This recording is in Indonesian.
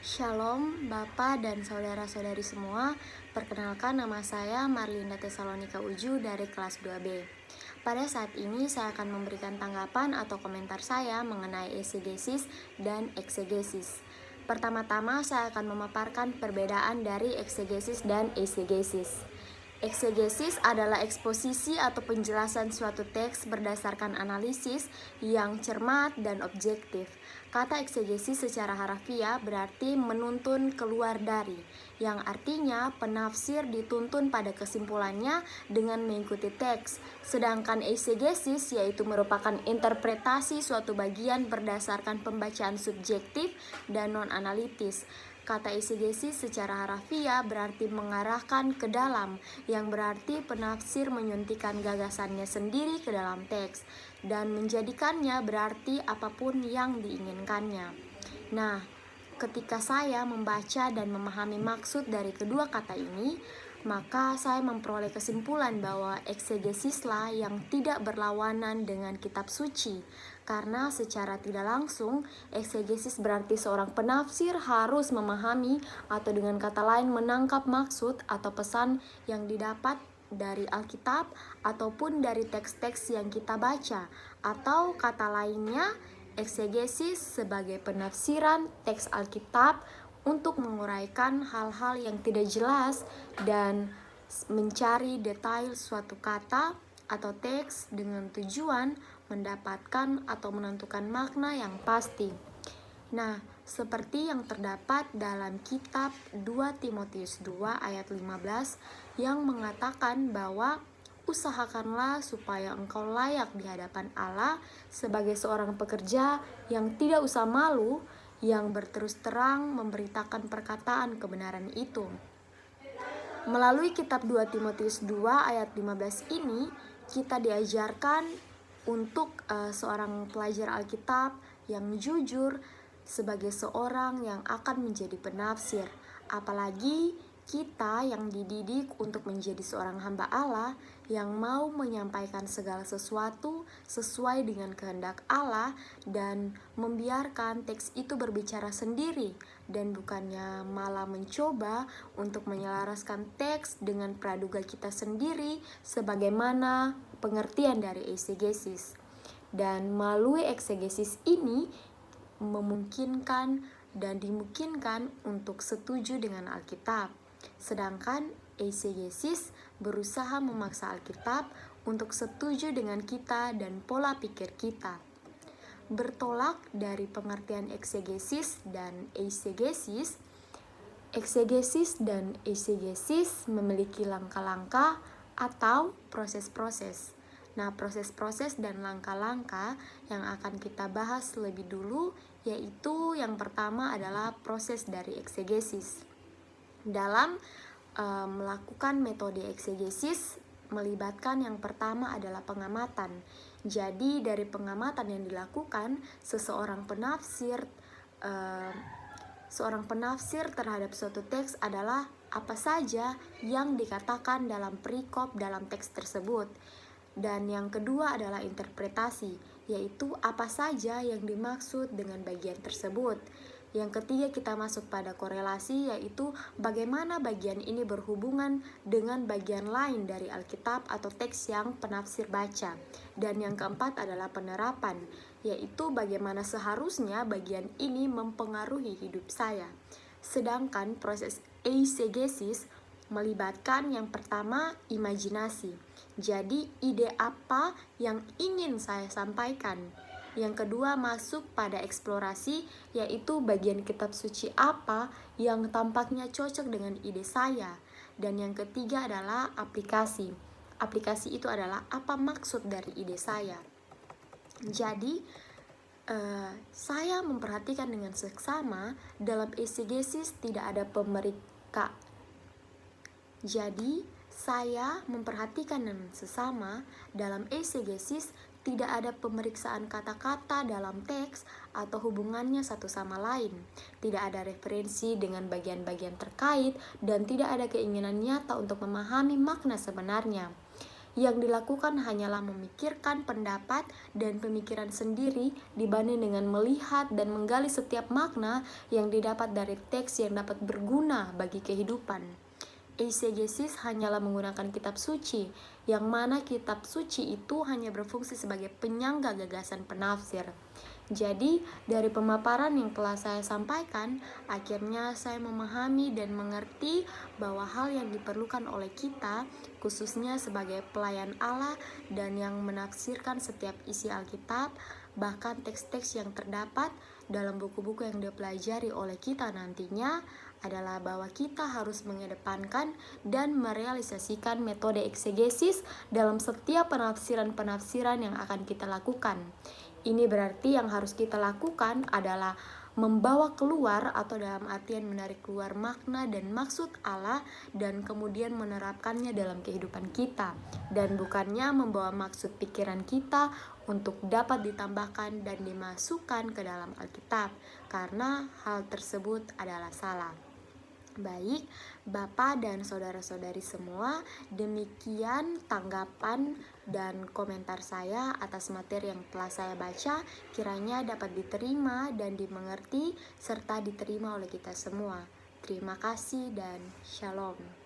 Shalom Bapak dan saudara-saudari semua. Perkenalkan, nama saya Marlinda Tesalonika Uju dari kelas 2B. Pada saat ini saya akan memberikan tanggapan atau komentar saya mengenai eisegesis dan eksegesis. Pertama-tama saya akan memaparkan perbedaan dari eksegesis dan eisegesis. Eksegesis adalah eksposisi atau penjelasan suatu teks berdasarkan analisis yang cermat dan objektif. Kata eksegesis secara harafiah berarti menuntun keluar dari, yang artinya penafsir dituntun pada kesimpulannya dengan mengikuti teks. Sedangkan eisegesis yaitu merupakan interpretasi suatu bagian berdasarkan pembacaan subjektif dan non-analitis. Kata eisegesis secara harafiah berarti mengarahkan ke dalam, yang berarti penafsir menyuntikkan gagasannya sendiri ke dalam teks, dan menjadikannya berarti apapun yang diinginkannya. Nah, ketika saya membaca dan memahami maksud dari kedua kata ini, maka saya memperoleh kesimpulan bahwa eksegesislah yang tidak berlawanan dengan kitab suci. Karena secara tidak langsung, eksegesis berarti seorang penafsir harus memahami atau dengan kata lain menangkap maksud atau pesan yang didapat dari Alkitab ataupun dari teks-teks yang kita baca. Atau kata lainnya, eksegesis sebagai penafsiran teks Alkitab untuk menguraikan hal-hal yang tidak jelas dan mencari detail suatu kata atau teks dengan tujuan mendapatkan atau menentukan makna yang pasti. Nah, seperti yang terdapat dalam kitab 2 Timotius 2 ayat 15 yang mengatakan bahwa usahakanlah supaya engkau layak di hadapan Allah sebagai seorang pekerja yang tidak usah malu, yang berterus terang memberitakan perkataan kebenaran itu. Melalui kitab 2 Timotius 2 ayat 15 ini, kita diajarkan untuk seorang pelajar Alkitab yang jujur sebagai seorang yang akan menjadi penafsir. Apalagi kita yang dididik untuk menjadi seorang hamba Allah yang mau menyampaikan segala sesuatu sesuai dengan kehendak Allah dan membiarkan teks itu berbicara sendiri, dan bukannya malah mencoba untuk menyelaraskan teks dengan praduga kita sendiri sebagaimana pengertian dari eisegesis. Dan melalui eksegesis ini memungkinkan dan dimungkinkan untuk setuju dengan Alkitab. Sedangkan eisegesis berusaha memaksa Alkitab untuk setuju dengan kita dan pola pikir kita. Bertolak dari pengertian eksegesis dan eisegesis, eksegesis dan eisegesis memiliki langkah-langkah atau proses-proses. Nah, proses-proses dan langkah-langkah yang akan kita bahas lebih dulu, yaitu yang pertama adalah proses dari eksegesis. Dalam melakukan metode eksegesis melibatkan yang pertama adalah pengamatan. Jadi dari pengamatan yang dilakukan, seorang penafsir terhadap suatu teks adalah apa saja yang dikatakan dalam perikop dalam teks tersebut. Dan yang kedua adalah interpretasi, yaitu apa saja yang dimaksud dengan bagian tersebut. Yang ketiga kita masuk pada korelasi, yaitu bagaimana bagian ini berhubungan dengan bagian lain dari Alkitab atau teks yang penafsir baca. Dan yang keempat adalah penerapan, yaitu bagaimana seharusnya bagian ini mempengaruhi hidup saya. Sedangkan proses eisegesis melibatkan yang pertama imajinasi. Jadi ide apa yang ingin saya sampaikan. Yang kedua masuk pada eksplorasi, yaitu bagian kitab suci apa yang tampaknya cocok dengan ide saya. Dan yang ketiga adalah aplikasi. Aplikasi itu adalah apa maksud dari ide saya. Jadi saya memperhatikan dengan seksama dalam eisegesis tidak ada pemeriksa. Jadi saya memperhatikan dengan sesama dalam eisegesis tidak ada pemeriksaan kata-kata dalam teks atau hubungannya satu sama lain. Tidak ada referensi dengan bagian-bagian terkait dan tidak ada keinginan nyata untuk memahami makna sebenarnya. Yang dilakukan hanyalah memikirkan pendapat dan pemikiran sendiri dibanding dengan melihat dan menggali setiap makna yang didapat dari teks yang dapat berguna bagi kehidupan. Eisegesis hanyalah menggunakan kitab suci, yang mana kitab suci itu hanya berfungsi sebagai penyangga gagasan penafsir. Jadi, dari pemaparan yang telah saya sampaikan, akhirnya saya memahami dan mengerti bahwa hal yang diperlukan oleh kita, khususnya sebagai pelayan Allah dan yang menafsirkan setiap isi Alkitab, bahkan teks-teks yang terdapat dalam buku-buku yang dipelajari oleh kita nantinya, adalah bahwa kita harus mengedepankan dan merealisasikan metode eksegesis dalam setiap penafsiran-penafsiran yang akan kita lakukan. Ini berarti yang harus kita lakukan adalah membawa keluar atau dalam artian menarik keluar makna dan maksud Allah dan kemudian menerapkannya dalam kehidupan kita, dan bukannya membawa maksud pikiran kita untuk dapat ditambahkan dan dimasukkan ke dalam Alkitab, karena hal tersebut adalah salah. Baik, Bapak dan saudara-saudari semua, demikian tanggapan dan komentar saya atas materi yang telah saya baca, kiranya dapat diterima dan dimengerti serta diterima oleh kita semua. Terima kasih dan shalom.